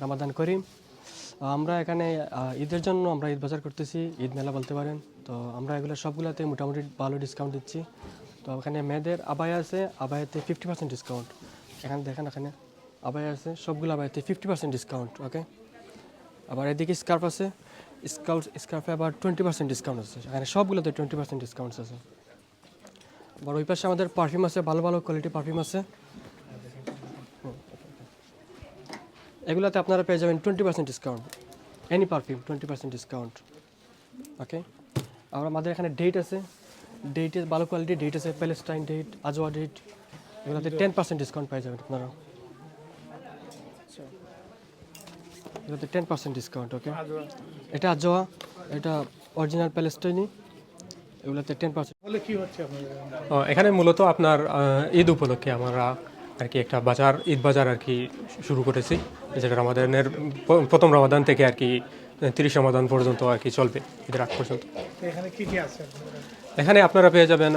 রামাদান করিম। আমরা এখানে ঈদের জন্য আমরা ঈদ বাজার করতেছি, ঈদ মেলা বলতে পারেন। তো আমরা এগুলো সবগুলোতে মোটামুটি ভালো ডিসকাউন্ট দিচ্ছি। তো এখানে মেয়েদের আবায়া আছে, আবায়াতে 50% ডিসকাউন্ট। এখানে দেখেন, এখানে আবায়া আছে, সবগুলো আবায়াতে 50% ডিসকাউন্ট। ওকে, আবার এদিকে স্কার্ফ আছে, স্কার্ফে আবার 20% ডিসকাউন্ট আছে। এখানে সবগুলোতে 20% ডিসকাউন্ট আছে। আবার ওই পাশে আমাদের পারফিউম আছে, ভালো ভালো কোয়ালিটি পারফিউম আছে। এগুলোতে আপনারা পেয়ে যাবেন 20% ডিসকাউন্ট, এনি পারফিউম 20% ডিসকাউন্ট। ওকে, আর আমাদের এখানে ডেট আছে, ডেটের ভালো কোয়ালিটি ডেট আছে, প্যালেস্টাইন ডেট, আজওয়া ডেট, এগুলোতে 10% ডিসকাউন্ট পেয়ে যাবেন আপনারা। এগুলোতে 10% ডিসকাউন্ট। ওকে, এটা আজওয়া, এটা অরিজিনাল প্যালেস্টাইনি, এগুলোতে 10%। এখানে মূলত আপনার ঈদ উপলক্ষে আমরা আর কি একটা বাজার, ঈদ বাজার আর কি শুরু করেছি, যেটা রমাদানের প্রথম রমাদান থেকে আর কি 30 রমাদান পর্যন্ত আর কি চলবে, ঈদের আগ পর্যন্ত। এখানে কি কি আছে? এখানে আপনারা পেয়ে যাবেন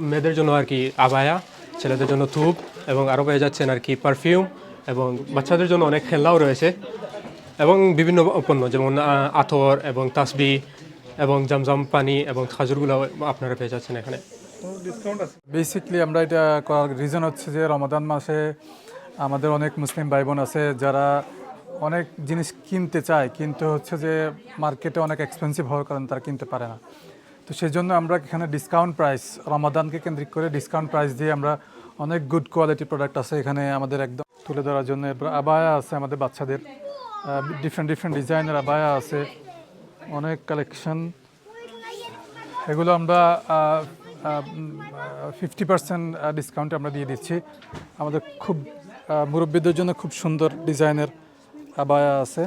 মেয়েদের জন্য আর কি আবায়া, ছেলেদের জন্য থুপ, এবং আরও পেয়ে যাচ্ছেন আর কি পারফিউম, এবং বাচ্চাদের জন্য অনেক খেলনাও রয়েছে, এবং বিভিন্ন পণ্য যেমন আতর এবং তাসবি এবং জামজাম পানি এবং খাজুরগুলো আপনারা পেয়ে যাচ্ছেন এখানে। বেসিকলি আমরা এটা করার রিজন হচ্ছে যে রমাদান মাসে আমাদের অনেক মুসলিম ভাই বোন আছে যারা অনেক জিনিস কিনতে চায়, কিন্তু হচ্ছে যে মার্কেটে অনেক এক্সপেন্সিভ হওয়ার কারণে তারা কিনতে পারে না। তো সেই জন্য আমরা এখানে ডিসকাউন্ট প্রাইস, রমাদানকে কেন্দ্রিক করে ডিসকাউন্ট প্রাইস দিয়ে আমরা অনেক গুড কোয়ালিটি প্রোডাক্ট আছে এখানে আমাদের একদম তুলে ধরার জন্য। এরপর আবায়া আছে আমাদের বাচ্চাদের, ডিফারেন্ট ডিজাইনের আবায়া আছে, অনেক কালেকশন। এগুলো আমরা 50% ডিসকাউন্টে আমরা দিয়ে দিচ্ছি। আমাদের খুব মুরব্বীদের জন্য খুব সুন্দর ডিজাইনের আবায়া আছে,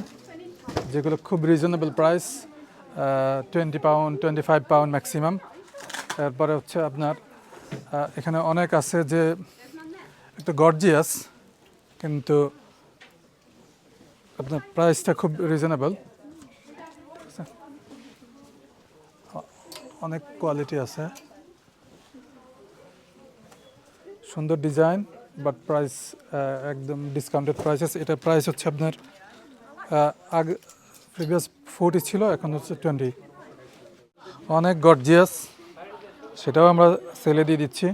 যেগুলো খুব reasonable price, 20 pound 25 pound maximum. এরপরে হচ্ছে আপনার এখানে অনেক আছে যে একটু গর্জিয়াস, কিন্তু আপনার প্রাইসটা খুব রিজনেবল, অনেক কোয়ালিটি আছে, সুন্দর ডিজাইন, বাট প্রাইস একদম ডিসকাউন্টেড প্রাইসেস। এটা প্রাইস হচ্ছে আপনার আগে প্রিভিয়াস 40 ছিল, এখন হচ্ছে 20। অনেক গর্জিয়াস, সেটাও আমরা সেলে দিয়ে দিচ্ছি।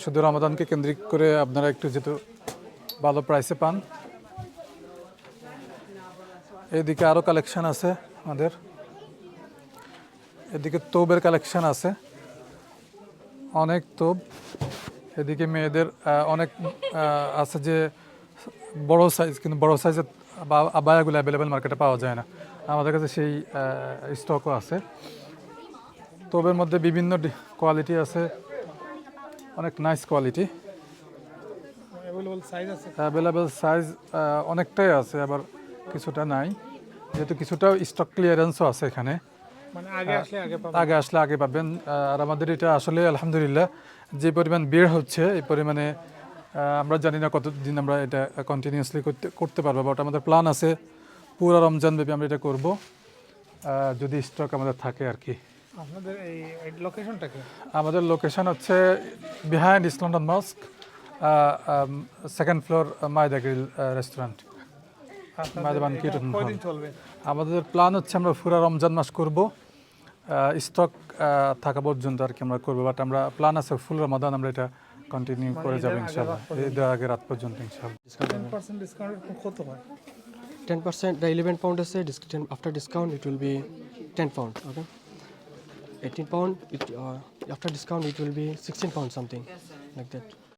শুধু রমাদানকে কেন্দ্রিক করে আপনারা একটু যেহেতু ভালো প্রাইসে পান। এদিকে আরও কালেকশন আছে আমাদের, এদিকে তোবের কালেকশন আছে, অনেক তোব। এদিকে মেয়েদের অনেক আছে যে বড় সাইজ, কিন্তু বড় সাইজের আবায়াগুলো অ্যাভেলেবেল মার্কেটে পাওয়া যায় না, আমাদের কাছে সেই স্টকও আছে। তোবের মধ্যে বিভিন্ন কোয়ালিটি আছে, অনেক নাইস কোয়ালিটি, অ্যাভেলেবেল সাইজ অনেকটাই আছে, আবার কিছুটা নাই, যেহেতু কিছুটা স্টক ক্লিয়ারেন্সও আছে এখানে। আগে আসলে আগে পাবেন। আর আমাদের এটা আসলে আলহামদুলিল্লাহ যে পরিমাণ বের হচ্ছে, এই পরিমাণে আমরা জানি না কতদিন আমরা এটা কন্টিনিউয়াসলি করতে পারবো, বাট আমাদের প্ল্যান আছে পুরো রমজান ব্যাপী আমরা এটা করব, যদি স্টক আমাদের থাকে আর কি। আপনাদের এই লোকেশনটা কি? আমাদের লোকেশন হচ্ছে behind East London mosque, second floor Maida grill restaurant. আমাদের প্ল্যান হচ্ছে আমরা পুরো রমজান মাস করব, স্টক থাকা পর্যন্ত আর কি আমরা করবো, বাট আমরা প্ল্যান আছে ফুল রমাদান আমরা এটা কন্টিনিউ করে যাবো ইনশাআল্লাহ, ঈদের আগে রাত পর্যন্ত ইনশাআল্লাহ। 10% ডিসকাউন্ট কত হয়? 10%, the 11 pound is after discount it will be 10 pound. Okay, 18 pound after discount it will be 16 pound something like that.